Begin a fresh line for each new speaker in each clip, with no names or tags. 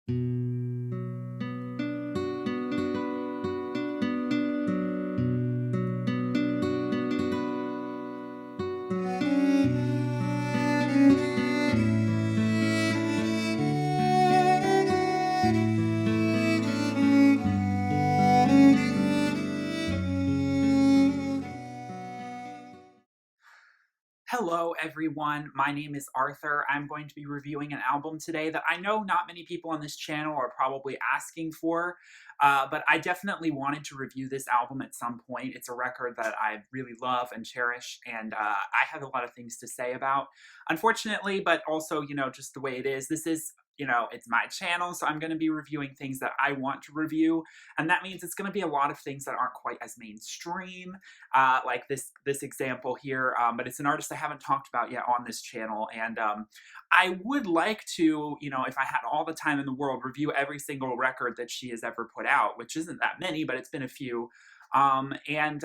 Hello, everyone. My name is Arthur. I'm going to be reviewing an album today that I know not many people on this channel are probably asking for, but I definitely wanted to review this album at some point. It's a record that I really love and cherish, and I have a lot of things to say about, unfortunately, but also, just the way it is. This is it's my channel, so I'm going to be reviewing things that I want to review, and that means it's going to be a lot of things that aren't quite as mainstream, like this example here, but it's an artist I haven't talked about yet on this channel, and I would like to, if I had all the time in the world, review every single record that she has ever put out, which isn't that many, but it's been a few, and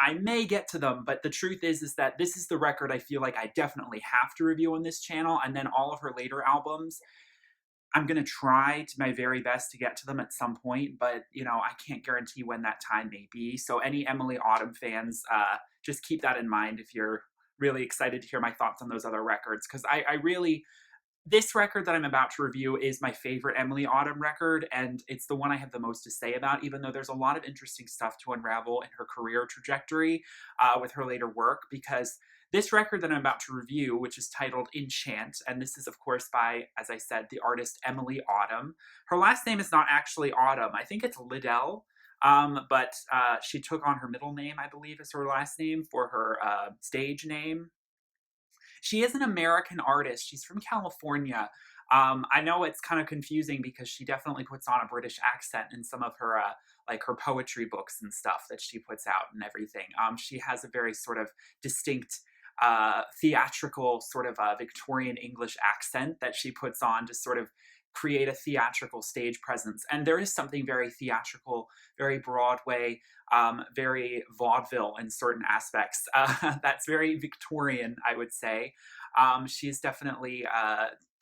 I may get to them, but the truth is that this is the record I feel like I definitely have to review on this channel, and then all of her later albums, I'm going to try to my very best to get to them at some point, but, I can't guarantee when that time may be. So any Emilie Autumn fans, just keep that in mind if you're really excited to hear my thoughts on those other records, because I really, this record that I'm about to review is my favorite Emilie Autumn record, and it's the one I have the most to say about, even though there's a lot of interesting stuff to unravel in her career trajectory with her later work, because this record that I'm about to review, which is titled Enchant, and this is, of course, by, as I said, the artist Emilie Autumn. Her last name is not actually Autumn. I think it's Liddell, but she took on her middle name, I believe, as her last name for her stage name. She is an American artist. She's from California. I know it's kind of confusing because she definitely puts on a British accent in some of her like her poetry books and stuff that she puts out and everything. She has a very sort of distinct theatrical sort of Victorian English accent that she puts on to sort of create a theatrical stage presence. And there is something very theatrical, very Broadway, very vaudeville in certain aspects. That's very Victorian, I would say. She's definitely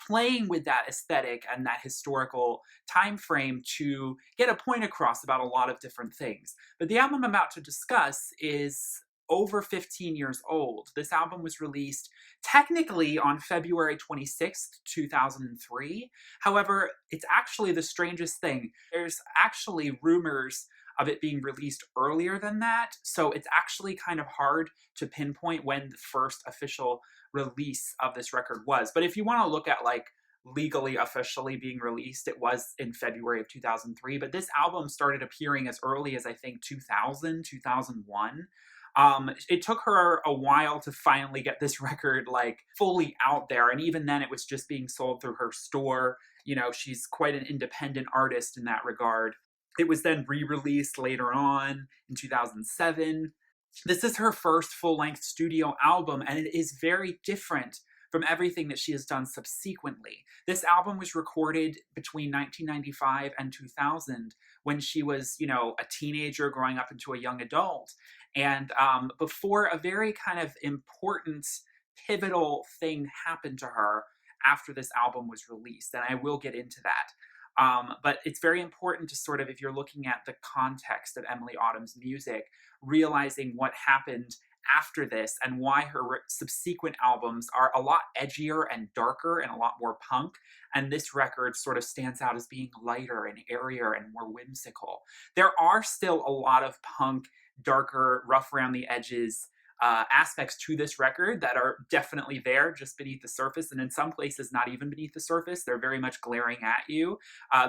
playing with that aesthetic and that historical time frame to get a point across about a lot of different things. But the album I'm about to discuss is over 15 years old. This album was released technically on February 26th, 2003. However, it's actually the strangest thing. There's actually rumors of it being released earlier than that, so it's actually kind of hard to pinpoint when the first official release of this record was. But if you want to look at like legally officially being released, it was in February of 2003, but this album started appearing as early as I think 2000, 2001. It took her a while to finally get this record like fully out there, and even then it was just being sold through her store. She's quite an independent artist in that regard. It was then re-released later on in 2007. This is her first full-length studio album, and it is very different from everything that she has done subsequently. This album was recorded between 1995 and 2000 when she was, a teenager growing up into a young adult. And before a very kind of important, pivotal thing happened to her after this album was released. And I will get into that. But it's very important to sort of, if you're looking at the context of Emilie Autumn's music, realizing what happened after this and why her subsequent albums are a lot edgier and darker and a lot more punk. And this record sort of stands out as being lighter and airier and more whimsical. There are still a lot of punk, darker, rough around the edges aspects to this record that are definitely there just beneath the surface, and in some places not even beneath the surface. They're very much glaring at you.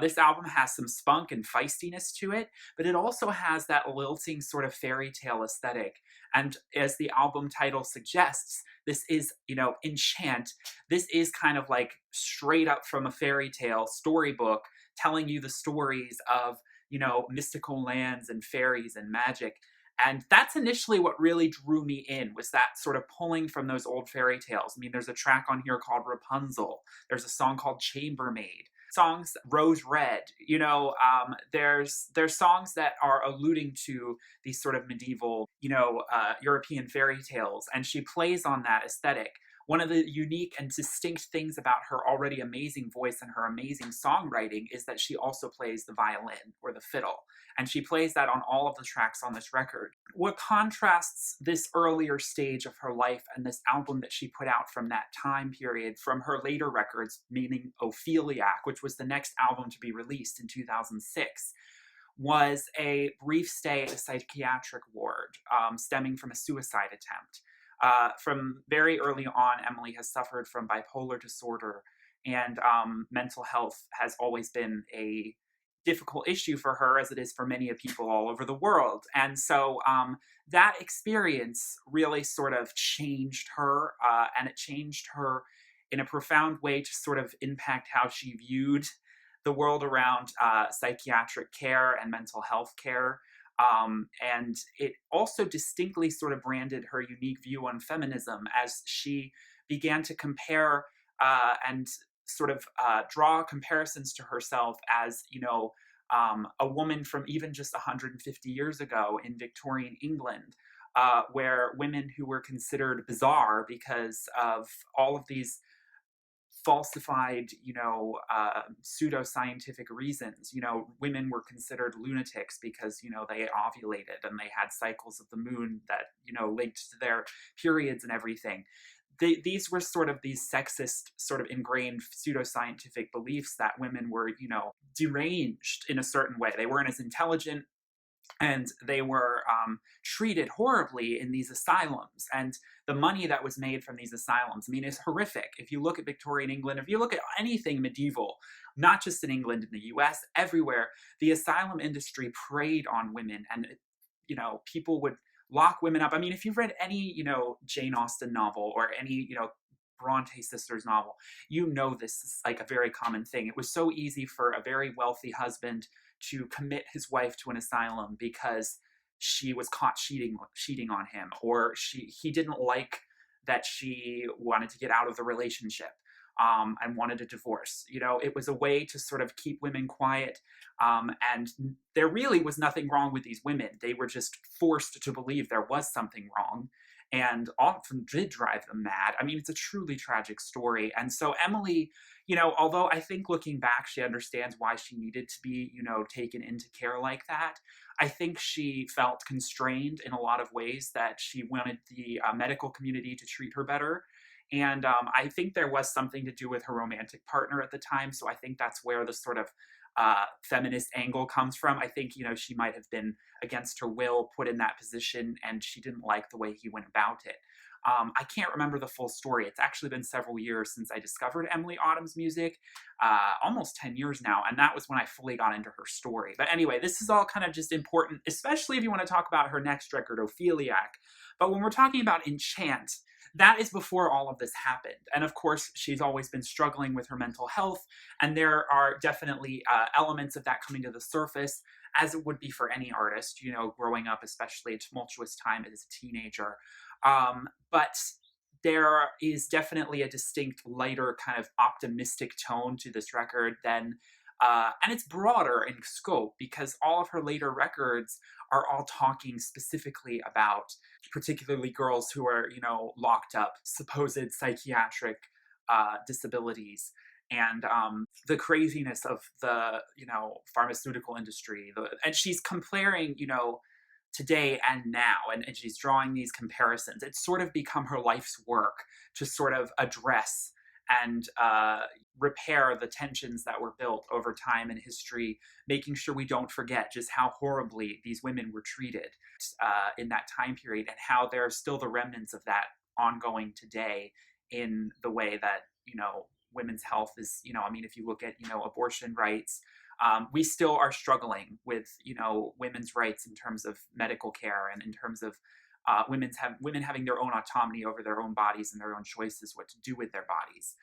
This album has some spunk and feistiness to it, but it also has that lilting sort of fairy tale aesthetic. And as the album title suggests, this is, Enchant. This is kind of like straight up from a fairy tale storybook telling you the stories of, mystical lands and fairies and magic. And that's initially what really drew me in, was that sort of pulling from those old fairy tales. I mean, there's a track on here called Rapunzel. There's a song called Chambermaid. Songs, Rose Red. There's songs that are alluding to these sort of medieval, European fairy tales. And she plays on that aesthetic one of the unique and distinct things about her already amazing voice and her amazing songwriting is that she also plays the violin or the fiddle. And she plays that on all of the tracks on this record. What contrasts this earlier stage of her life and this album that she put out from that time period from her later records, meaning Opheliac, which was the next album to be released in 2006, was a brief stay at a psychiatric ward stemming from a suicide attempt. From very early on, Emilie has suffered from bipolar disorder, and mental health has always been a difficult issue for her, as it is for many of people all over the world. And so that experience really sort of changed her, and it changed her in a profound way to sort of impact how she viewed the world around psychiatric care and mental health care. And it also distinctly sort of branded her unique view on feminism as she began to compare and sort of draw comparisons to herself as, a woman from even just 150 years ago in Victorian England, where women who were considered bizarre because of all of these falsified, pseudoscientific reasons. Women were considered lunatics because, they ovulated and they had cycles of the moon that, linked to their periods and everything. These were sort of these sexist, sort of ingrained pseudoscientific beliefs that women were, deranged in a certain way. They weren't as intelligent, and they were treated horribly in these asylums. And the money that was made from these asylums, I mean, is horrific. If you look at Victorian England, if you look at anything medieval, not just in England, in the US, everywhere, the asylum industry preyed on women, and people would lock women up. I mean, if you've read any, Jane Austen novel or any, Bronte sisters novel, this is like a very common thing. It was so easy for a very wealthy husband to commit his wife to an asylum because she was caught cheating on him, or he didn't like that she wanted to get out of the relationship, and wanted a divorce. It was a way to sort of keep women quiet. And there really was nothing wrong with these women. They were just forced to believe there was something wrong, and often did drive them mad. I mean, it's a truly tragic story. And so Emilie, although I think looking back, she understands why she needed to be, taken into care like that. I think she felt constrained in a lot of ways, that she wanted the medical community to treat her better. And I think there was something to do with her romantic partner at the time. So I think that's where the sort of feminist angle comes from. I think, she might have been against her will put in that position, and she didn't like the way he went about it. I can't remember the full story. It's actually been several years since I discovered Emilie Autumn's music, almost 10 years now, and that was when I fully got into her story. But anyway, this is all kind of just important, especially if you want to talk about her next record, Opheliac. But when we're talking about Enchant, that is before all of this happened. And of course, she's always been struggling with her mental health, and there are definitely elements of that coming to the surface, as it would be for any artist, growing up, especially a tumultuous time as a teenager. But there is definitely a distinct, lighter, kind of optimistic tone to this record than, and it's broader in scope, because all of her later records are all talking specifically about particularly girls who are, locked up, supposed psychiatric disabilities, and the craziness of the, pharmaceutical industry. And she's comparing, today and now, and she's drawing these comparisons. It's sort of become her life's work to sort of address and repair the tensions that were built over time and history, making sure we don't forget just how horribly these women were treated in that time period, and how there are still the remnants of that ongoing today in the way that, women's health is, I mean, if you look at, abortion rights, we still are struggling with, women's rights in terms of medical care, and in terms of women having their own autonomy over their own bodies and their own choices, what to do with their bodies.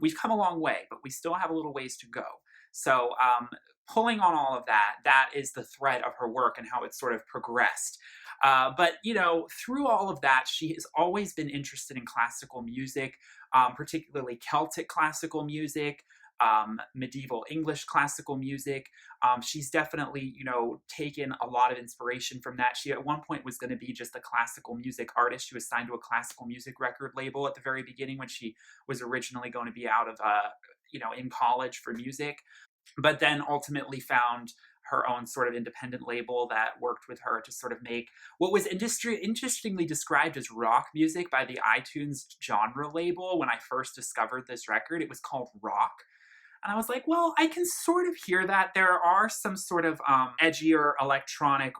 We've come a long way, but we still have a little ways to go. So pulling on all of that, that is the thread of her work and how it's sort of progressed. But, through all of that, she has always been interested in classical music, particularly Celtic classical music. medieval English classical music. She's definitely, taken a lot of inspiration from that. She at one point was going to be just a classical music artist. She was signed to a classical music record label at the very beginning when she was originally going to be out of, in college for music, but then ultimately found her own sort of independent label that worked with her to sort of make what was interestingly described as rock music by the iTunes genre label. When I first discovered this record, it was called rock. And I was like, well, I can sort of hear that. There are some sort of edgier electronic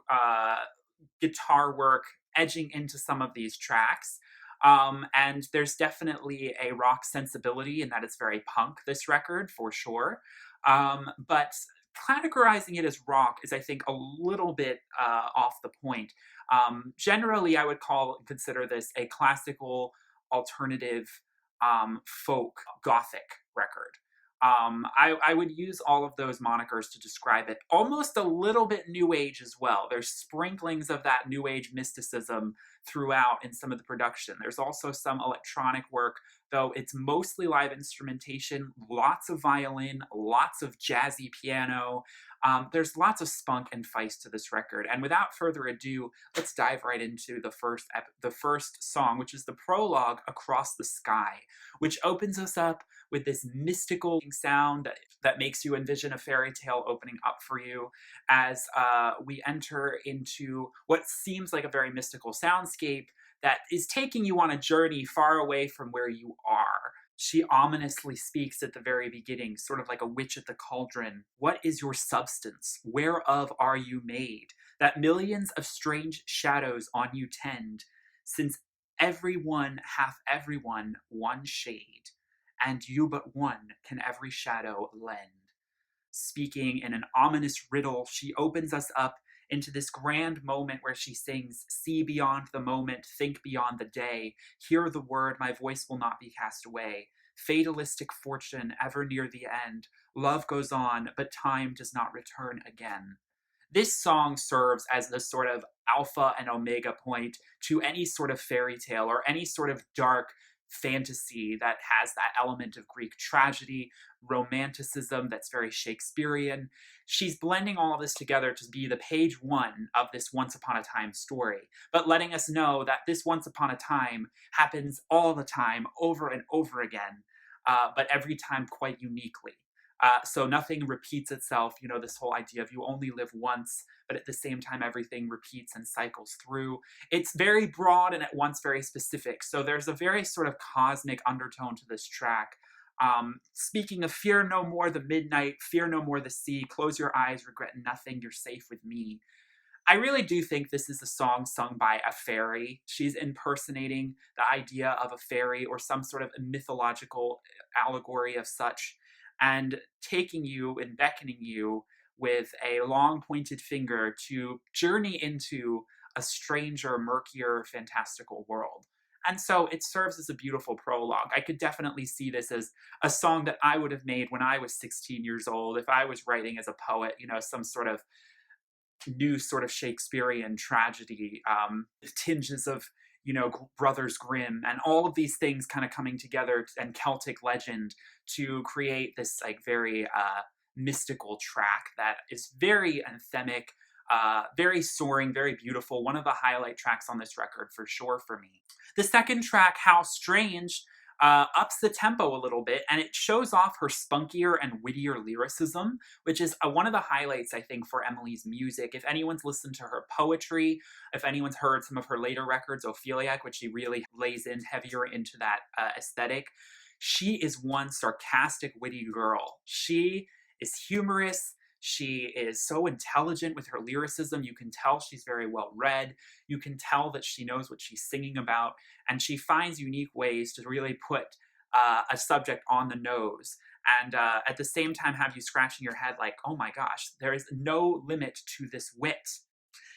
guitar work edging into some of these tracks. And there's definitely a rock sensibility in that it's very punk, this record, for sure. But categorizing it as rock is, I think, a little bit off the point. Generally, I would consider this a classical, alternative, folk, gothic record. I would use all of those monikers to describe it. Almost a little bit new age as well. There's sprinklings of that new age mysticism throughout in some of the production. There's also some electronic work, though it's mostly live instrumentation, lots of violin, lots of jazzy piano. There's lots of spunk and feist to this record. And without further ado, let's dive right into the first song, which is the prologue, Across the Sky, which opens us up with this mystical sound that makes you envision a fairy tale opening up for you as we enter into what seems like a very mystical soundscape that is taking you on a journey far away from where you are. She ominously speaks at the very beginning, sort of like a witch at the cauldron. What is your substance? Whereof are you made? That millions of strange shadows on you tend, since everyone hath everyone one shade, and you but one can every shadow lend. Speaking in an ominous riddle, she opens us up into this grand moment where she sings, see beyond the moment, think beyond the day, hear the word, my voice will not be cast away. Fatalistic fortune, ever near the end, love goes on, but time does not return again. This song serves as the sort of alpha and omega point to any sort of fairy tale or any sort of dark fantasy that has that element of Greek tragedy, romanticism that's very Shakespearean. She's blending all of this together to be the page one of this once upon a time story, but letting us know that this once upon a time happens all the time, over and over again, but every time quite uniquely. So nothing repeats itself, this whole idea of you only live once, but at the same time, everything repeats and cycles through. It's very broad and at once very specific. So there's a very sort of cosmic undertone to this track. Speaking of fear no more the midnight, fear no more the sea, close your eyes, regret nothing, you're safe with me. I really do think this is a song sung by a fairy. She's impersonating the idea of a fairy or some sort of mythological allegory of such, and taking you and beckoning you with a long pointed finger to journey into a stranger, murkier, fantastical world. And so it serves as a beautiful prologue. I could definitely see this as a song that I would have made when I was 16 years old, if I was writing as a poet, some sort of new sort of Shakespearean tragedy, tinges of, Brothers Grimm, and all of these things kind of coming together, and Celtic legend to create this like very mystical track that is very anthemic, very soaring, very beautiful. One of the highlight tracks on this record for sure for me. The second track, How Strange, ups the tempo a little bit, and it shows off her spunkier and wittier lyricism, which is one of the highlights, I think, for Emilie's music. If anyone's listened to her poetry, if anyone's heard some of her later records, Opheliac, which she really lays in heavier into that aesthetic, she is one sarcastic, witty girl. She is humorous. She is so intelligent with her lyricism. You can tell she's very well read. You can tell that she knows what she's singing about. And she finds unique ways to really put a subject on the nose. And at the same time have you scratching your head like, oh my gosh, there is no limit to this wit.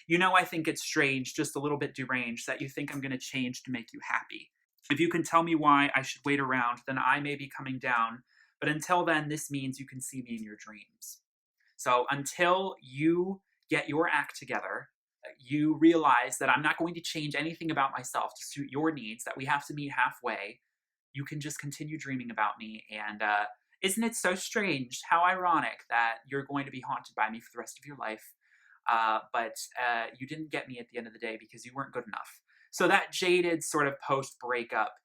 I think it's strange, just a little bit deranged, that you think I'm going to change to make you happy. If you can tell me why I should wait around, then I may be coming down. But until then, this means you can see me in your dreams. So until you get your act together, you realize that I'm not going to change anything about myself to suit your needs, that we have to meet halfway, you can just continue dreaming about me. And Isn't it so strange? How ironic that you're going to be haunted by me for the rest of your life. But you didn't get me at the end of the day because you weren't good enough. So that jaded sort of post breakup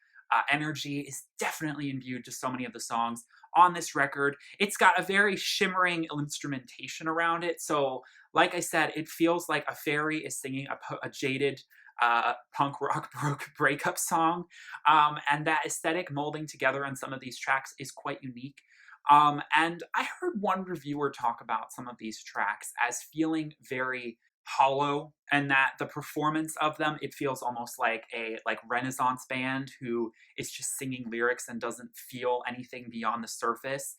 energy is definitely imbued to so many of the songs on this record. It's got a very shimmering instrumentation around it. So, like I said, it feels like a fairy is singing a jaded punk rock breakup song. And that aesthetic molding together on some of these tracks is quite unique. And I heard one reviewer talk about some of these tracks as feeling very hollow, and that the performance of them, it feels almost like a renaissance band who is just singing lyrics and doesn't feel anything beyond the surface.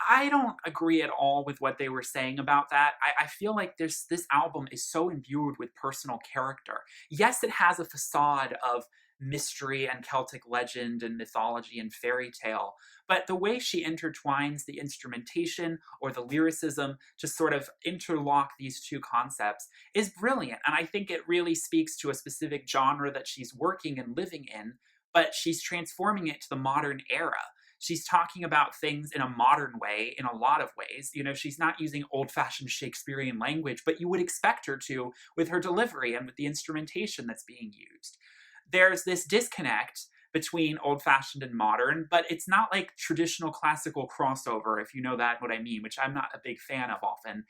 I don't agree at all with what they were saying about that. I feel like this album is so imbued with personal character. Yes, it has a facade of mystery and Celtic legend and mythology and fairy tale, but the way she intertwines the instrumentation or the lyricism to sort of interlock these two concepts is brilliant. And I think it really speaks to a specific genre that she's working and living in, but she's transforming it to the modern era. She's talking about things in a modern way in a lot of ways. You know, she's not using old fashioned Shakespearean language, but you would expect her to with her delivery and with the instrumentation that's being used. There's this disconnect between old fashioned and modern, but it's not like traditional classical crossover, if you know that what I mean, which I'm not a big fan of often,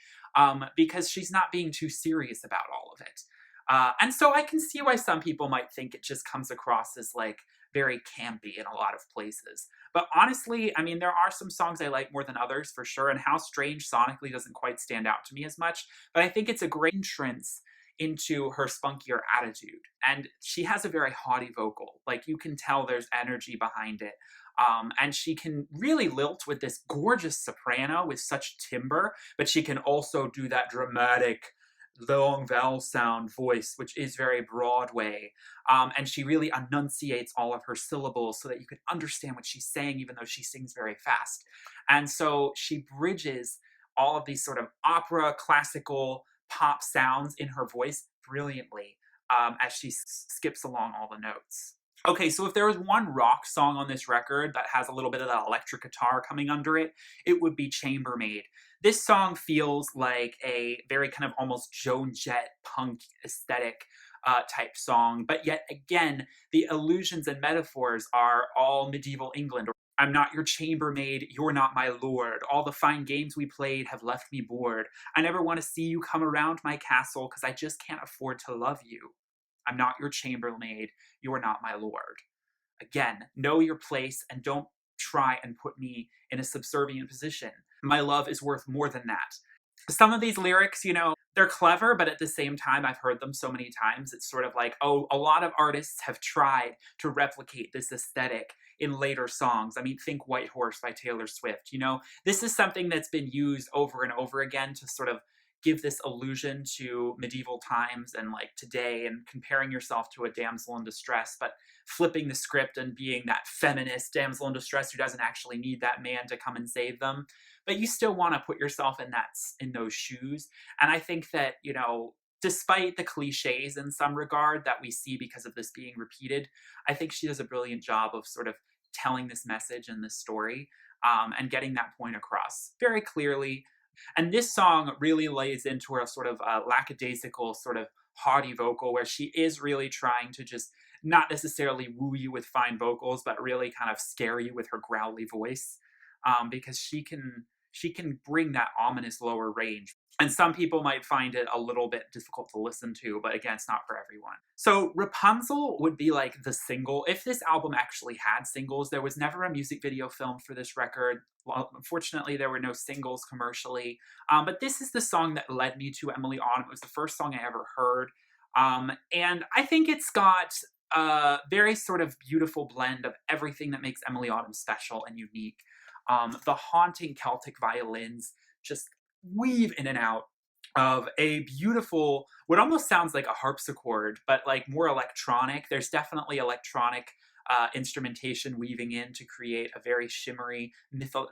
because she's not being too serious about all of it. And so I can see why some people might think it just comes across as like very campy in a lot of places. But honestly, I mean, there are some songs I like more than others for sure, and How Strange sonically doesn't quite stand out to me as much, but I think it's a great entrance into her spunkier attitude. And she has a very haughty vocal. Like you can tell there's energy behind it. And she can really lilt with this gorgeous soprano with such timbre, but she can also do that dramatic long vowel sound voice, which is very Broadway. And she really enunciates all of her syllables so that you can understand what she's saying, even though she sings very fast. And so she bridges all of these sort of opera, classical, pop sounds in her voice brilliantly as she skips along all the notes. Okay, so if there was one rock song on this record that has a little bit of that electric guitar coming under it, it would be Chambermaid. This song feels like a very kind of almost Joan Jett punk aesthetic type song, but yet again, the allusions and metaphors are all medieval England. I'm not your chambermaid, you're not my lord. All the fine games we played have left me bored. I never want to see you come around my castle because I just can't afford to love you. I'm not your chambermaid, you are not my lord. Again, know your place and don't try and put me in a subservient position. My love is worth more than that. Some of these lyrics, you know, they're clever, but at the same time, I've heard them so many times. It's sort of like, oh, a lot of artists have tried to replicate this aesthetic in later songs. I mean, think White Horse by Taylor Swift. You know, this is something that's been used over and over again to sort of give this allusion to medieval times and like today and comparing yourself to a damsel in distress, but flipping the script and being that feminist damsel in distress who doesn't actually need that man to come and save them. But you still want to put yourself in those shoes. And I think that, you know, despite the cliches in some regard that we see because of this being repeated, I think she does a brilliant job of sort of telling this message and this story and getting that point across very clearly. And this song really lays into her sort of lackadaisical, sort of haughty vocal, where she is really trying to just not necessarily woo you with fine vocals, but really kind of scare you with her growly voice, because she can bring that ominous lower range. And some people might find it a little bit difficult to listen to, but again, it's not for everyone. So Rapunzel would be like the single. If this album actually had singles, there was never a music video filmed for this record. Well, unfortunately, there were no singles commercially. But this is the song that led me to Emilie Autumn. It was the first song I ever heard. And I think it's got a very sort of beautiful blend of everything that makes Emilie Autumn special and unique. The haunting Celtic violins just weave in and out of a beautiful, what almost sounds like a harpsichord, but like more electronic. There's definitely electronic instrumentation weaving in to create a very shimmery,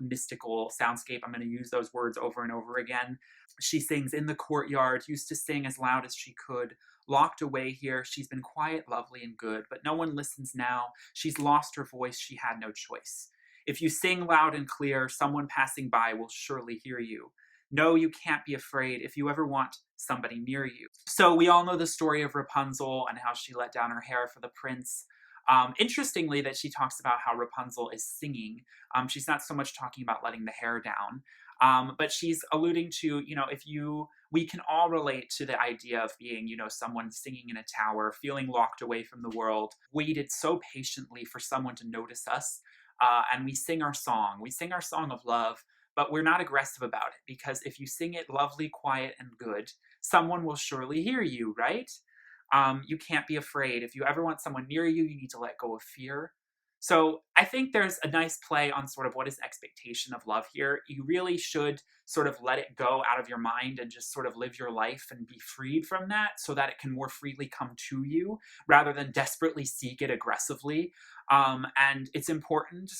mystical soundscape. I'm going to use those words over and over again. She sings in the courtyard, used to sing as loud as she could. Locked away here, she's been quiet, lovely, and good, but no one listens now. She's lost her voice, she had no choice. If you sing loud and clear, someone passing by will surely hear you. No, you can't be afraid if you ever want somebody near you. So we all know the story of Rapunzel and how she let down her hair for the prince. Interestingly, that she talks about how Rapunzel is singing. She's not so much talking about letting the hair down, but she's alluding to, we can all relate to the idea of being, someone singing in a tower, feeling locked away from the world, waited so patiently for someone to notice us. And we sing our song. We sing our song of love, but we're not aggressive about it because if you sing it lovely, quiet, and good, someone will surely hear you, right? You can't be afraid. If you ever want someone near you, you need to let go of fear. So I think there's a nice play on sort of what is expectation of love here. You really should sort of let it go out of your mind and just sort of live your life and be freed from that so that it can more freely come to you rather than desperately seek it aggressively. And it's important,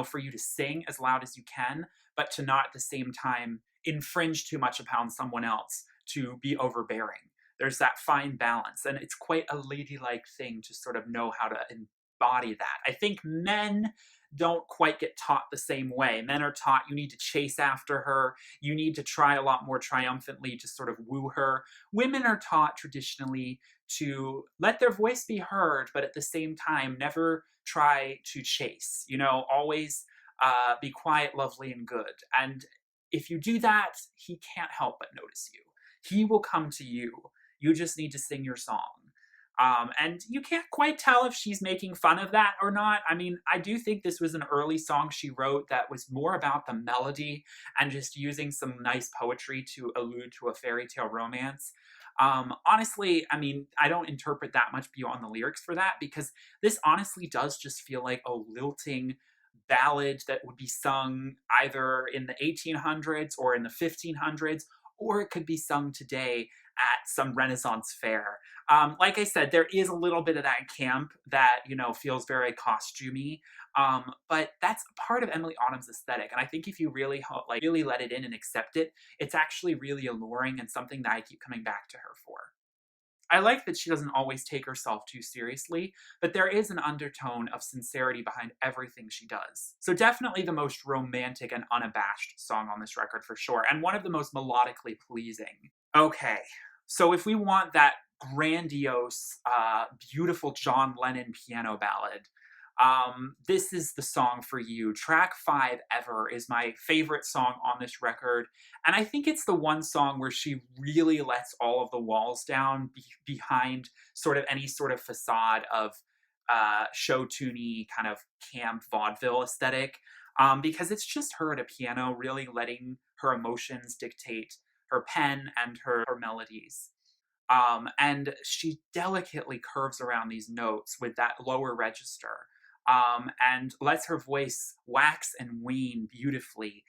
for you to sing as loud as you can, but to not at the same time infringe too much upon someone else to be overbearing. There's that fine balance, and it's quite a ladylike thing to sort of know how to embody that. I think men don't quite get taught the same way. Men are taught you need to chase after her, you need to try a lot more triumphantly to sort of woo her. Women are taught traditionally to let their voice be heard, but at the same time, never try to chase, always be quiet, lovely, and good. And if you do that, he can't help but notice you. He will come to you. You just need to sing your song. And you can't quite tell if she's making fun of that or not. I mean, I do think this was an early song she wrote that was more about the melody and just using some nice poetry to allude to a fairy tale romance. Honestly, I mean, I don't interpret that much beyond the lyrics for that because this honestly does just feel like a lilting ballad that would be sung either in the 1800s or in the 1500s, or it could be sung today at some Renaissance fair. Like I said, there is a little bit of that camp that feels very costumey, but that's a part of Emily Autumn's aesthetic. And I think if you really really let it in and accept it, it's actually really alluring and something that I keep coming back to her for. I like that she doesn't always take herself too seriously, but there is an undertone of sincerity behind everything she does. So definitely the most romantic and unabashed song on this record for sure, and one of the most melodically pleasing. Okay, so if we want that grandiose, beautiful John Lennon piano ballad, this is the song for you. Track 5, Ever, is my favorite song on this record. And I think it's the one song where she really lets all of the walls down behind sort of any sort of facade of show tuney kind of camp vaudeville aesthetic. Because it's just her at a piano, really letting her emotions dictate her pen and her melodies. And she delicately curves around these notes with that lower register, and lets her voice wax and wane beautifully.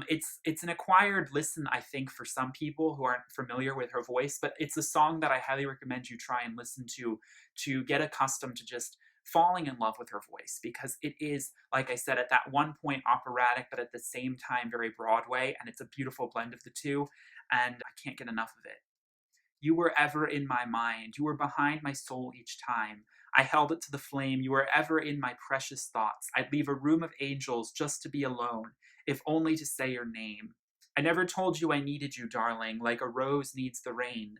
It's an acquired listen, I think, for some people who aren't familiar with her voice, but it's a song that I highly recommend you try and listen to get accustomed to just falling in love with her voice because it is, like I said, at that one point operatic, but at the same time very Broadway, and it's a beautiful blend of the two, and I can't get enough of it. You were ever in my mind. You were behind my soul each time. I held it to the flame. You were ever in my precious thoughts. I'd leave a room of angels just to be alone, if only to say your name. I never told you I needed you, darling, like a rose needs the rain.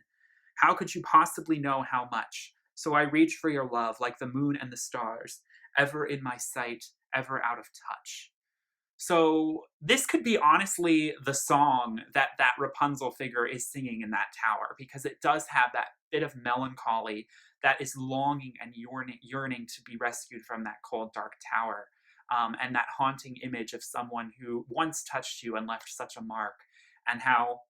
How could you possibly know how much? So I reach for your love like the moon and the stars, ever in my sight, ever out of touch. So this could be honestly the song that Rapunzel figure is singing in that tower because it does have that bit of melancholy that is longing and yearning to be rescued from that cold, dark tower, and that haunting image of someone who once touched you and left such a mark, and how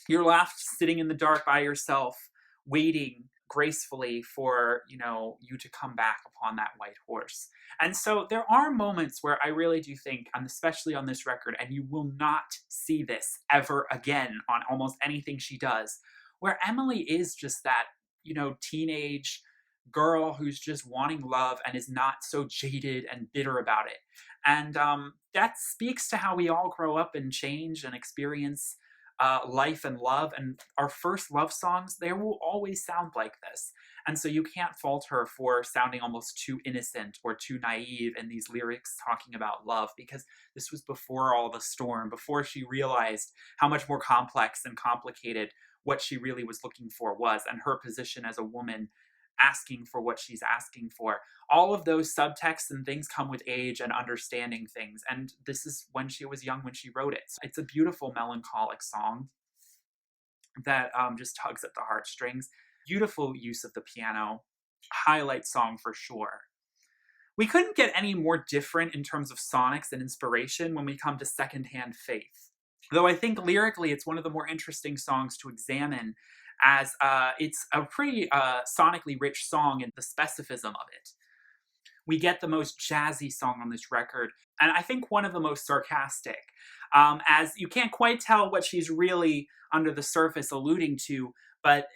you're left sitting in the dark by yourself, waiting gracefully for you to come back upon that white horse. And so there are moments where I really do think, and especially on this record, and you will not see this ever again on almost anything she does, where Emily is just that teenage girl who's just wanting love and is not so jaded and bitter about it. And that speaks to how we all grow up and change and experience life and love. And our first love songs, they will always sound like this. And so you can't fault her for sounding almost too innocent or too naive in these lyrics talking about love, because this was before all the storm, before she realized how much more complex and complicated what she really was looking for was, and her position as a woman asking for what she's asking for. All of those subtexts and things come with age and understanding things. And this is when she was young when she wrote it. So it's a beautiful, melancholic song that just tugs at the heartstrings. Beautiful use of the piano. Highlight song for sure. We couldn't get any more different in terms of sonics and inspiration when we come to Secondhand Faith. Though I think lyrically it's one of the more interesting songs to examine, as it's a pretty sonically rich song in the specificism of it. We get the most jazzy song on this record, and I think one of the most sarcastic, as you can't quite tell what she's really under the surface alluding to, but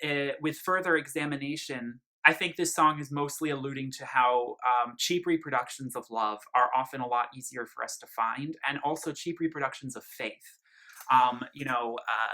with further examination, I think this song is mostly alluding to how cheap reproductions of love are often a lot easier for us to find, and also cheap reproductions of faith.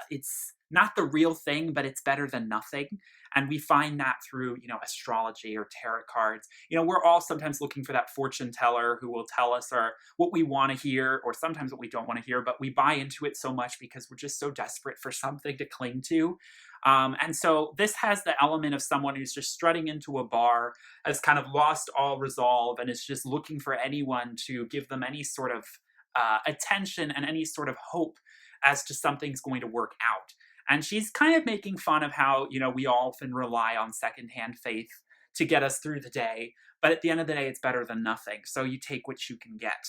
It's not the real thing, but it's better than nothing. And we find that through, astrology or tarot cards. We're all sometimes looking for that fortune teller who will tell us what we want to hear, or sometimes what we don't want to hear, but we buy into it so much because we're just so desperate for something to cling to. And so this has the element of someone who's just strutting into a bar, has kind of lost all resolve, and is just looking for anyone to give them any sort of attention and any sort of hope as to something's going to work out. And she's kind of making fun of how, we often rely on secondhand faith to get us through the day. But at the end of the day, it's better than nothing. So you take what you can get.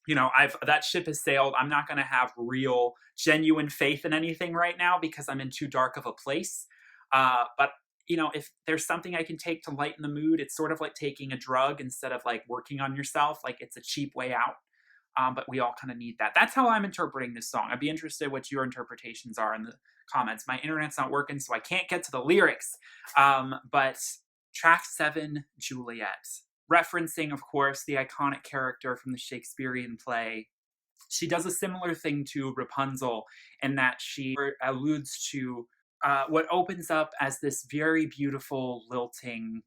That ship has sailed. I'm not going to have real, genuine faith in anything right now because I'm in too dark of a place. But if there's something I can take to lighten the mood, it's sort of like taking a drug instead of like working on yourself. Like it's a cheap way out. But we all kind of need that. That's how I'm interpreting this song. I'd be interested what your interpretations are in the comments. My internet's not working, so I can't get to the lyrics. But track 7, Juliet. Referencing, of course, the iconic character from the Shakespearean play. She does a similar thing to Rapunzel in that she alludes to what opens up as this very beautiful, lilting,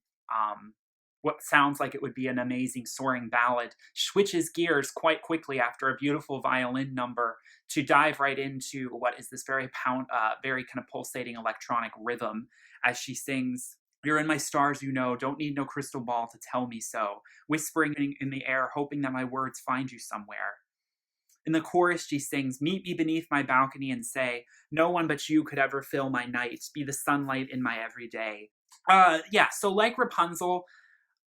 what sounds like it would be an amazing soaring ballad, switches gears quite quickly after a beautiful violin number to dive right into what is this very very kind of pulsating electronic rhythm as she sings, "You're in my stars, don't need no crystal ball to tell me so, whispering in the air, hoping that my words find you somewhere." In the chorus, she sings, "Meet me beneath my balcony and say, no one but you could ever fill my night, be the sunlight in my everyday." So like Rapunzel,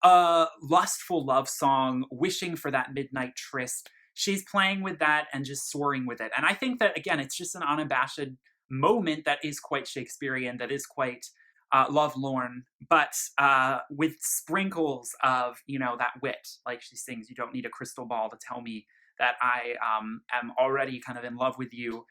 a lustful love song, wishing for that midnight tryst. She's playing with that and just soaring with it. And I think that, again, it's just an unabashed moment that is quite Shakespearean, that is quite lovelorn, but with sprinkles of, that wit. Like she sings, "You don't need a crystal ball to tell me that I am already kind of in love with you."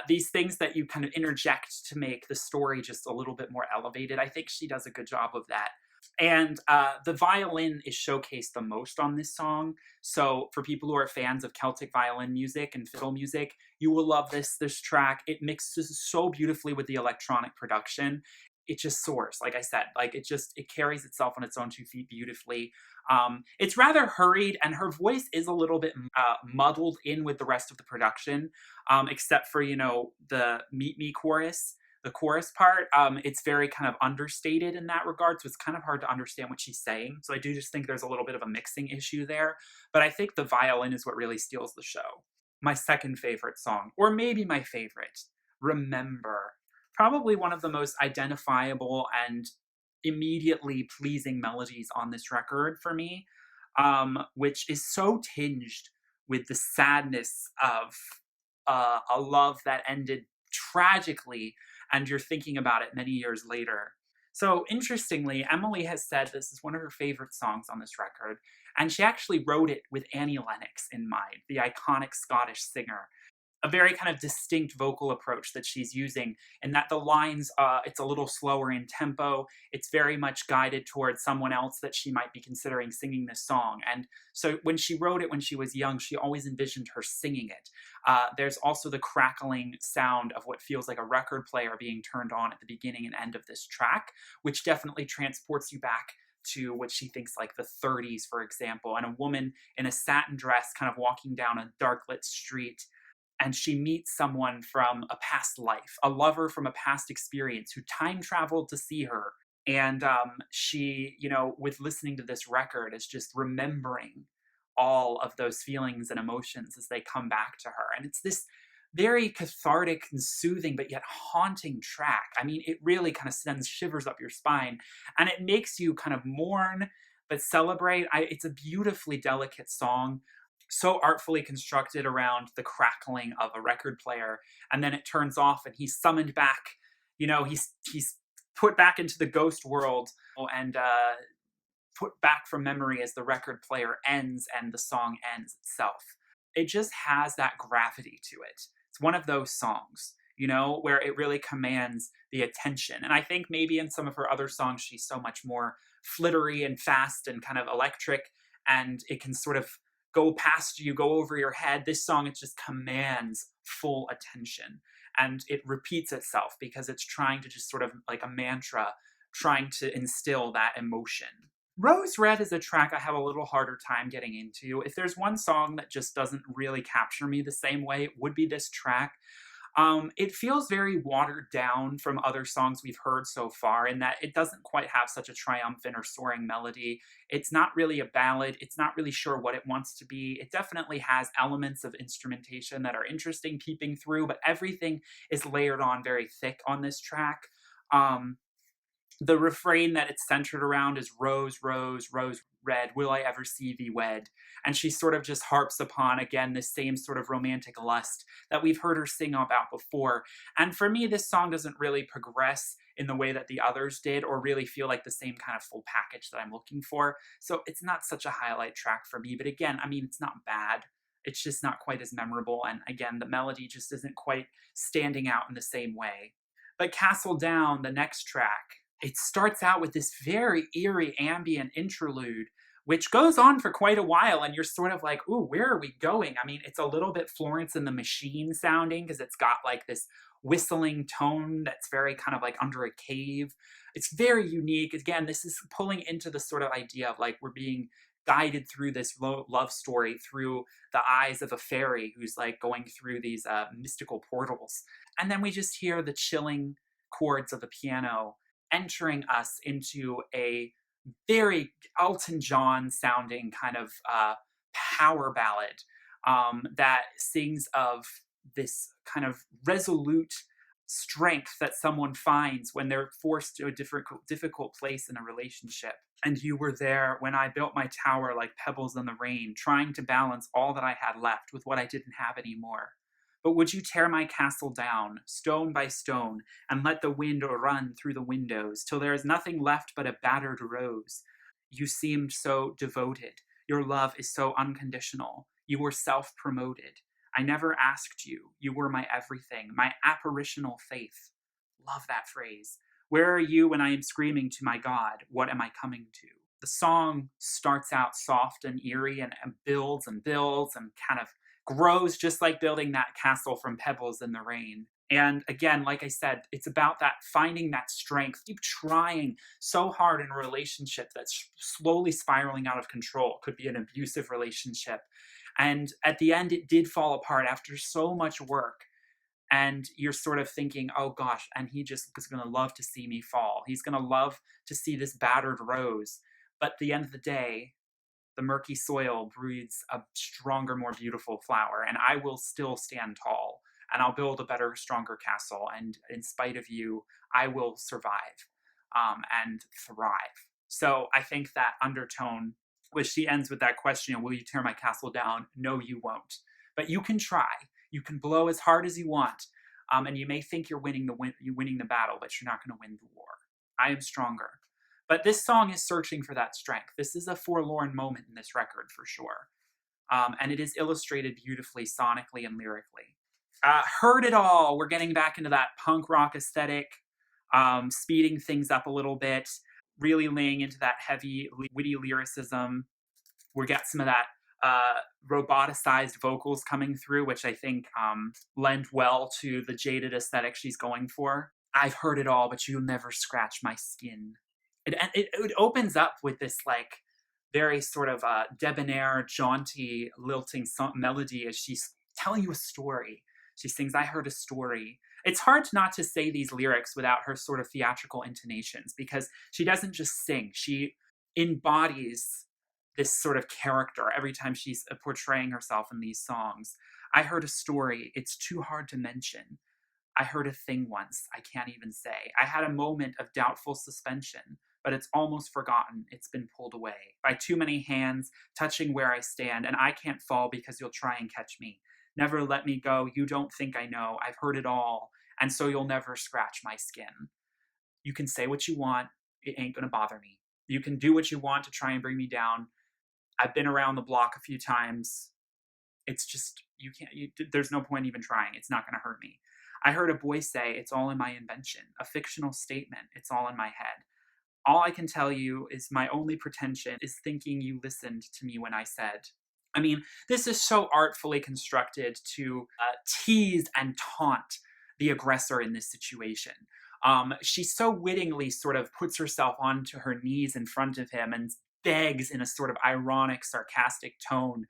These things that you kind of interject to make the story just a little bit more elevated. I think she does a good job of that. And the violin is showcased the most on this song. So for people who are fans of Celtic violin music and fiddle music, you will love this track. It mixes so beautifully with the electronic production. It just soars, like I said. Like it carries itself on its own 2 feet beautifully. It's rather hurried, and her voice is a little bit muddled in with the rest of the production, except for, the "Meet Me" chorus. The chorus part, it's very kind of understated in that regard, so it's kind of hard to understand what she's saying. So I do just think there's a little bit of a mixing issue there, but I think the violin is what really steals the show. My second favorite song, or maybe my favorite, "Remember." Probably one of the most identifiable and immediately pleasing melodies on this record for me, which is so tinged with the sadness of a love that ended tragically, and you're thinking about it many years later. So interestingly, Emily has said this is one of her favorite songs on this record, and she actually wrote it with Annie Lennox in mind, the iconic Scottish singer. a very kind of distinct vocal approach that she's using, and that the lines, it's a little slower in tempo. It's very much guided towards someone else that she might be considering singing this song. And so when she wrote it when she was young, she always envisioned her singing it. There's also the crackling sound of what feels like a record player being turned on at the beginning and end of this track, which definitely transports you back to what she thinks like the 30s, for example, and a woman in a satin dress kind of walking down a dark lit street, and she meets someone from a past life, a lover from a past experience who time traveled to see her. And she, with listening to this record, is just remembering all of those feelings and emotions as they come back to her. And it's this very cathartic and soothing, but yet haunting track. I mean, it really kind of sends shivers up your spine, and it makes you kind of mourn but celebrate. It's a beautifully delicate song, so artfully constructed around the crackling of a record player, and then it turns off and he's summoned back. He's put back into the ghost world, and put back from memory as the record player ends and the song ends itself. It just has that gravity to it. It's one of those songs, where it really commands the attention. And I think maybe in some of her other songs, she's so much more flittery and fast and kind of electric, and it can sort of go past you, go over your head. This song, it just commands full attention. And it repeats itself because it's trying to just sort of like a mantra, trying to instill that emotion. Rose Red is a track I have a little harder time getting into. If there's one song that just doesn't really capture me the same way, it would be this track. It feels very watered down from other songs we've heard so far, in that it doesn't quite have such a triumphant or soaring melody. It's not really a ballad. It's not really sure what it wants to be. It definitely has elements of instrumentation that are interesting peeping through, but everything is layered on very thick on this track. The refrain that it's centered around is rose, rose, rose red, will I ever see thee wed? And she sort of just harps upon, again, this same sort of romantic lust that we've heard her sing about before. And for me, this song doesn't really progress in the way that the others did, or really feel like the same kind of full package that I'm looking for. So it's not such a highlight track for me. But again, I mean, it's not bad. It's just not quite as memorable. And again, the melody just isn't quite standing out in the same way. But Castle Down, the next track, it starts out with this very eerie ambient interlude, which goes on for quite a while, and you're sort of like, ooh, where are we going? I mean, it's a little bit Florence and the Machine sounding, because it's got like this whistling tone that's very kind of like under a cave. It's very unique. Again, this is pulling into the sort of idea of like we're being guided through this love story through the eyes of a fairy who's like going through these mystical portals. And then we just hear the chilling chords of the piano entering us into a very Elton John sounding kind of power ballad that sings of this kind of resolute strength that someone finds when they're forced to a difficult place in a relationship. And you were there when I built my tower like pebbles in the rain, trying to balance all that I had left with what I didn't have anymore. But would you tear my castle down, stone by stone, and let the wind run through the windows, till there is nothing left but a battered rose? You seemed so devoted. Your love is so unconditional. You were self-promoted. I never asked you. You were my everything, my apparitional faith. Love that phrase. Where are you when I am screaming to my God? What am I coming to? The song starts out soft and eerie and builds and builds and kind of grows, just like building that castle from pebbles in the rain. And again, like I said, it's about that finding that strength. Keep trying so hard in a relationship that's slowly spiraling out of control. It could be an abusive relationship. And at the end, it did fall apart after so much work. And you're sort of thinking, oh gosh, and he just is going to love to see me fall. He's going to love to see this battered rose. But at the end of the day, the murky soil breeds a stronger, more beautiful flower, and I will still stand tall, and I'll build a better, stronger castle, and in spite of you, I will survive and thrive. So I think that undertone, which she ends with that question, will you tear my castle down? No, you won't. But you can try. You can blow as hard as you want, and you may think you're winning the battle, but you're not going to win the war. I am stronger. But this song is searching for that strength. This is a forlorn moment in this record for sure. And it is illustrated beautifully, sonically and lyrically. Heard it all. We're getting back into that punk rock aesthetic, speeding things up a little bit, really laying into that heavy, witty lyricism. We got some of that roboticized vocals coming through, which I think lend well to the jaded aesthetic she's going for. I've heard it all, but you'll never scratch my skin. It opens up with this like very sort of debonair, jaunty, lilting melody as she's telling you a story. She sings, I heard a story. It's hard not to say these lyrics without her sort of theatrical intonations because she doesn't just sing, she embodies this sort of character every time she's portraying herself in these songs. I heard a story, it's too hard to mention. I heard a thing once, I can't even say. I had a moment of doubtful suspension, but it's almost forgotten. It's been pulled away by too many hands touching where I stand, and I can't fall because you'll try and catch me. Never let me go. You don't think I know. I've heard it all, and so you'll never scratch my skin. You can say what you want. It ain't gonna bother me. You can do what you want to try and bring me down. I've been around the block a few times. It's just, you can't, there's no point even trying. It's not gonna hurt me. I heard a boy say, it's all in my invention, a fictional statement, it's all in my head. All I can tell you is my only pretension is thinking you listened to me when I said. I mean, this is so artfully constructed to tease and taunt the aggressor in this situation. She so wittingly sort of puts herself onto her knees in front of him and begs in a sort of ironic, sarcastic tone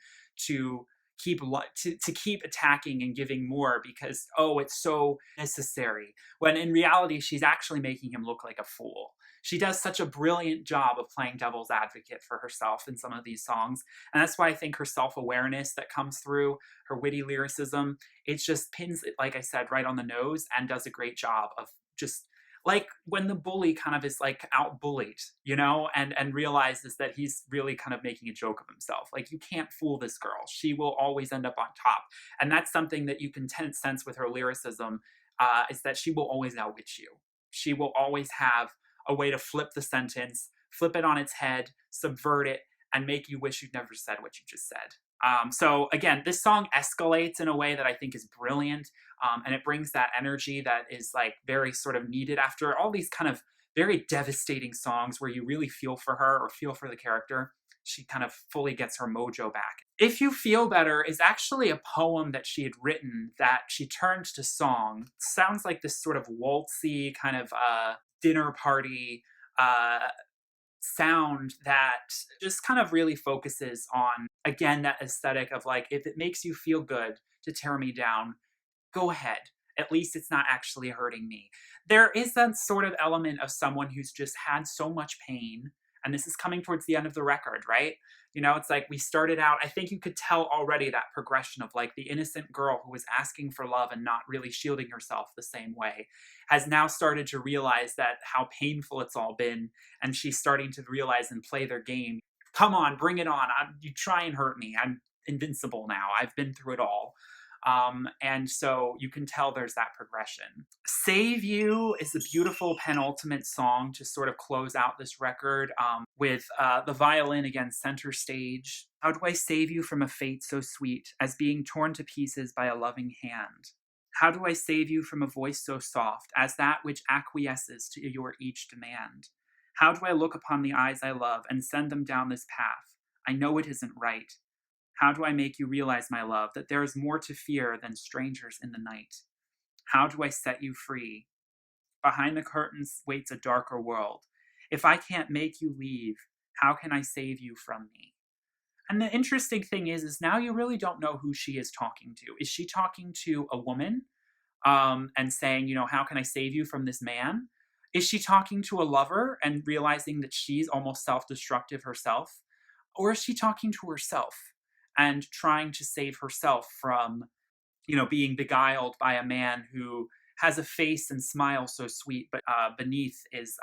to to keep attacking and giving more because oh it's so necessary, when in reality she's actually making him look like a fool. She does such a brilliant job of playing devil's advocate for herself in some of these songs, and that's why I think her self-awareness that comes through, her witty lyricism, it just pins it, like I said, right on the nose and does a great job of just like when the bully kind of is like out bullied, you know, and realizes that he's really kind of making a joke of himself. Like you can't fool this girl. She will always end up on top. And that's something that you can sense with her lyricism, is that she will always outwit you. She will always have a way to flip the sentence, flip it on its head, subvert it, and make you wish you'd never said what you just said. So again, this song escalates in a way that I think is brilliant, and it brings that energy that is like very sort of needed after all these kind of very devastating songs where you really feel for her or feel for the character. She kind of fully gets her mojo back. If You Feel Better is actually a poem that she had written that she turned to song. It sounds like this sort of waltzy kind of dinner party uh, sound that just kind of really focuses on, again, that aesthetic of like, if it makes you feel good to tear me down, go ahead. At least it's not actually hurting me. There is that sort of element of someone who's just had so much pain, and this is coming towards the end of the record, right? You know, it's like we started out, I think you could tell already that progression of like the innocent girl who was asking for love and not really shielding herself the same way has now started to realize that how painful it's all been, and she's starting to realize and play their game. Come on, bring it on. You try and hurt me. I'm invincible now. I've been through it all. And so you can tell there's that progression. Save You is a beautiful penultimate song to sort of close out this record, with the violin again center stage. How do I save you from a fate so sweet as being torn to pieces by a loving hand? How do I save you from a voice so soft as that which acquiesces to your each demand? How do I look upon the eyes I love and send them down this path? I know it isn't right. How do I make you realize, my love, that there is more to fear than strangers in the night? How do I set you free? Behind the curtains waits a darker world. If I can't make you leave, how can I save you from me? And the interesting thing is now you really don't know who she is talking to. Is she talking to a woman, and saying, you know, how can I save you from this man? Is she talking to a lover and realizing that she's almost self destructive herself? Or is she talking to herself and trying to save herself from, you know, being beguiled by a man who has a face and smile so sweet, but beneath is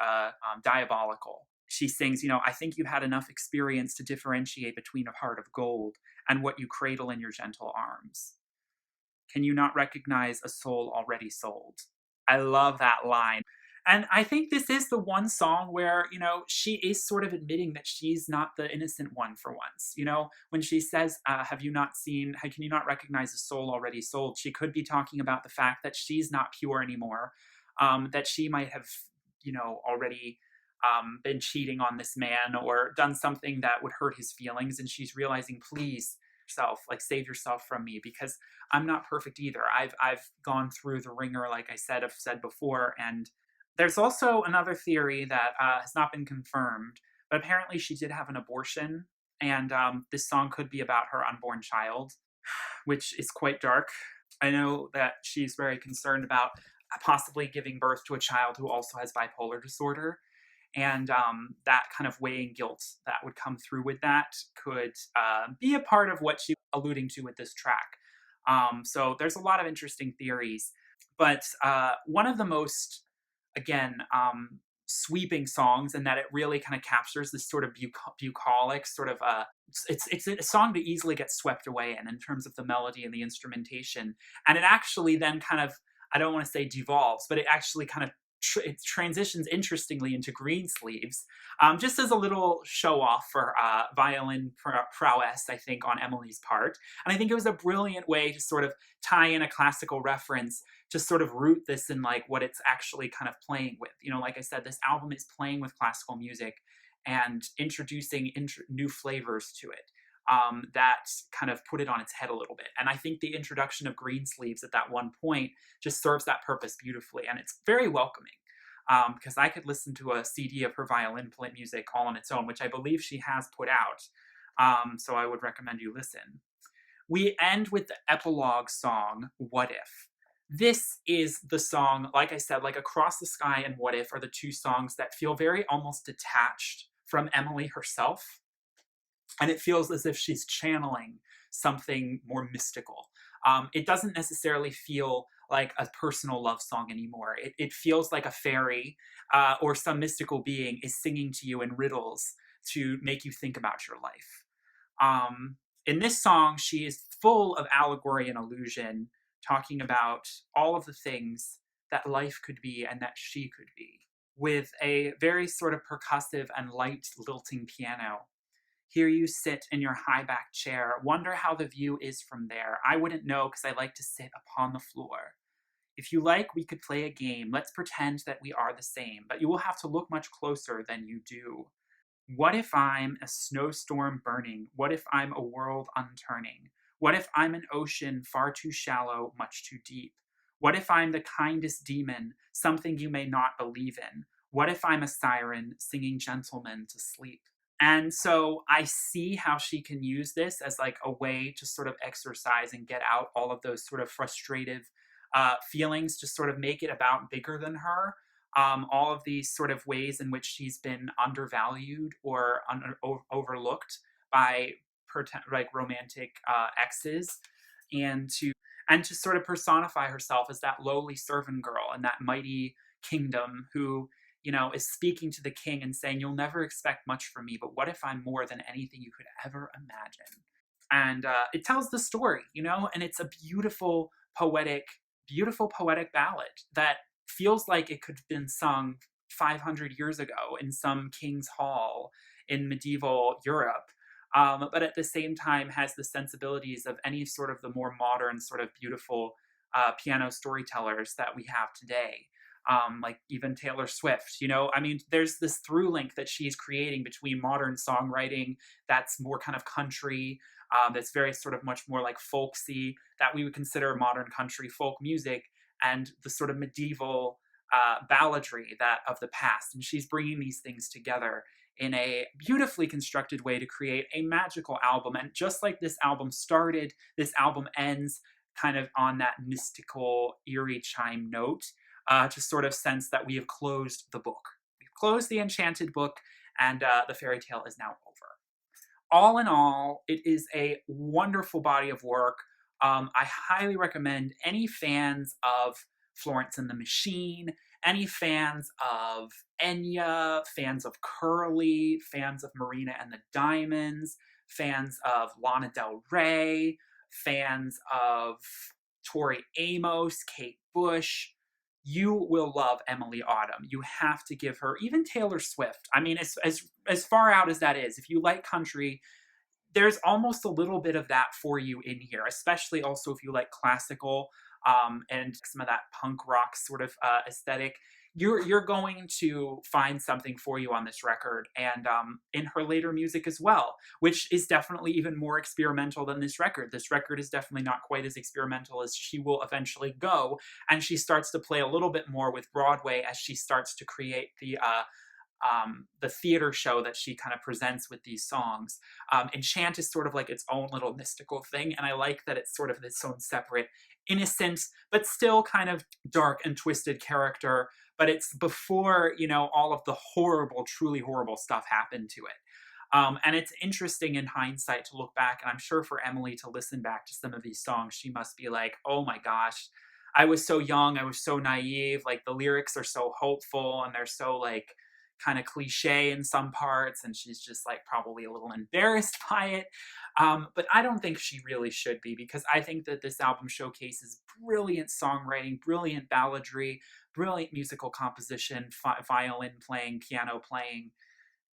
diabolical? She sings, you know, I think you've had enough experience to differentiate between a heart of gold and what you cradle in your gentle arms. Can you not recognize a soul already sold? I love that line. And I think this is the one song where, she is sort of admitting that she's not the innocent one for once. When she says, have you not seen, how can you not recognize a soul already sold? She could be talking about the fact that she's not pure anymore, that she might have, already been cheating on this man or done something that would hurt his feelings. And she's realizing, please, yourself, like save yourself from me because I'm not perfect either. I've gone through the ringer, like I've said before, and there's also another theory that has not been confirmed, but apparently she did have an abortion, and this song could be about her unborn child, which is quite dark. I know that she's very concerned about possibly giving birth to a child who also has bipolar disorder. And that kind of weighing guilt that would come through with that could be a part of what she's alluding to with this track. So there's a lot of interesting theories. But one of the most, again, sweeping songs, and that it really kind of captures this sort of bucolic sort of it's a song to easily get swept away in terms of the melody and the instrumentation, and it actually then kind of, I don't want to say devolves, but it actually kind of it transitions interestingly into Greensleeves, just as a little show off for violin prowess, I think, on Emilie's part. And I think it was a brilliant way to sort of tie in a classical reference to sort of root this in like what it's actually kind of playing with. Like I said, this album is playing with classical music and introducing new flavors to it. That kind of put it on its head a little bit. And I think the introduction of Greensleeves at that one point just serves that purpose beautifully. And it's very welcoming, because I could listen to a CD of her violin play music all on its own, which I believe she has put out. So I would recommend you listen. We end with the epilogue song, What If? This is the song, like I said, like Across the Sky and What If are the two songs that feel very almost detached from Emilie herself. And it feels as if she's channeling something more mystical. It doesn't necessarily feel like a personal love song anymore. It feels like a fairy or some mystical being is singing to you in riddles to make you think about your life. In this song, she is full of allegory and allusion, talking about all of the things that life could be and that she could be, with a very sort of percussive and light lilting piano. Here you sit in your high back chair, wonder how the view is from there. I wouldn't know because I like to sit upon the floor. If you like, we could play a game. Let's pretend that we are the same, but you will have to look much closer than you do. What if I'm a snowstorm burning? What if I'm a world unturning? What if I'm an ocean far too shallow, much too deep? What if I'm the kindest demon, something you may not believe in? What if I'm a siren singing gentlemen to sleep? And so I see how she can use this as like a way to sort of exercise and get out all of those sort of frustrative feelings, to sort of make it about bigger than her. All of these sort of ways in which she's been undervalued or overlooked by like romantic exes, and to sort of personify herself as that lowly servant girl in that mighty kingdom who, is speaking to the king and saying, you'll never expect much from me, but what if I'm more than anything you could ever imagine? And it tells the story, and it's a beautiful poetic ballad that feels like it could have been sung 500 years ago in some king's hall in medieval Europe. But at the same time has the sensibilities of any sort of the more modern, sort of beautiful piano storytellers that we have today. Like even Taylor Swift, I mean, there's this through link that she's creating between modern songwriting that's more kind of country, that's very sort of much more like folksy, that we would consider modern country folk music, and the sort of medieval balladry that of the past. And she's bringing these things together in a beautifully constructed way to create a magical album. And just like this album started, this album ends kind of on that mystical, eerie chime note, to sort of sense that we have closed the book. We've closed the enchanted book, and the fairy tale is now over. All in all, it is a wonderful body of work. I highly recommend any fans of Florence and the Machine, any fans of Enya, fans of Curly, fans of Marina and the Diamonds, fans of Lana Del Rey, fans of Tori Amos, Kate Bush, you will love Emilie Autumn. You have to give her, even Taylor Swift. I mean, as far out as that is, if you like country, there's almost a little bit of that for you in here, especially also if you like classical and some of that punk rock sort of aesthetic. You're going to find something for you on this record, and in her later music as well, which is definitely even more experimental than this record. This record is definitely not quite as experimental as she will eventually go, and she starts to play a little bit more with Broadway as she starts to create the theater show that she kind of presents with these songs. Enchant is sort of like its own little mystical thing, and I like that it's sort of its own separate, innocent, but still kind of dark and twisted character. But it's before, all of the horrible, truly horrible stuff happened to it. And it's interesting in hindsight to look back, and I'm sure for Emilie to listen back to some of these songs, she must be like, oh my gosh, I was so young, I was so naive. Like the lyrics are so hopeful and they're so like kind of cliche in some parts, and she's just like probably a little embarrassed by it. But I don't think she really should be, because I think that this album showcases brilliant songwriting, brilliant balladry, brilliant musical composition, violin playing, piano playing,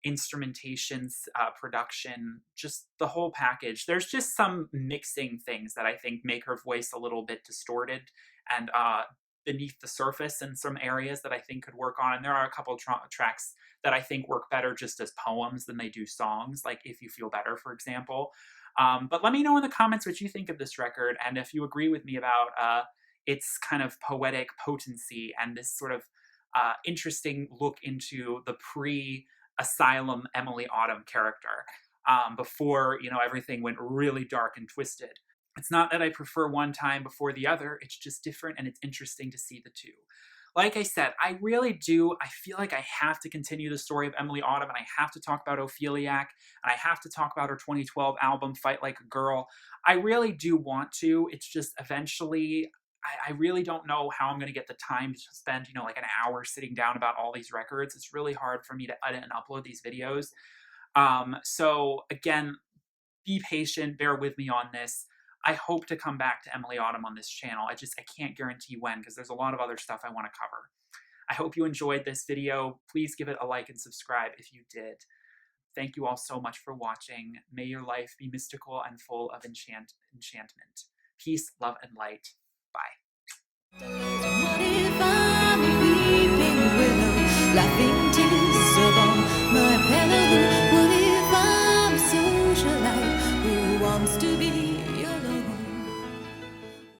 instrumentations, production, just the whole package. There's just some mixing things that I think make her voice a little bit distorted and beneath the surface in some areas that I think could work on. And there are a couple tracks that I think work better just as poems than they do songs, like If You Feel Better, for example. But let me know in the comments what you think of this record, and if you agree with me about its kind of poetic potency and this sort of interesting look into the pre-Asylum Emilie Autumn character, before everything went really dark and twisted. It's not that I prefer one time before the other, it's just different, and it's interesting to see the two. Like I said, I really do. I feel like I have to continue the story of Emilie Autumn, and I have to talk about Opheliac, and I have to talk about her 2012 album, Fight Like a Girl. I really do want to. It's just eventually, I really don't know how I'm going to get the time to spend, like an hour sitting down about all these records. It's really hard for me to edit and upload these videos. So again, be patient, bear with me on this. I hope to come back to Emilie Autumn on this channel. I can't guarantee when, because there's a lot of other stuff I want to cover. I hope you enjoyed this video. Please give it a like and subscribe if you did. Thank you all so much for watching. May your life be mystical and full of enchantment. Peace, love, and light. Bye. What if I'm a weeping willow, laughing tears upon my pillow?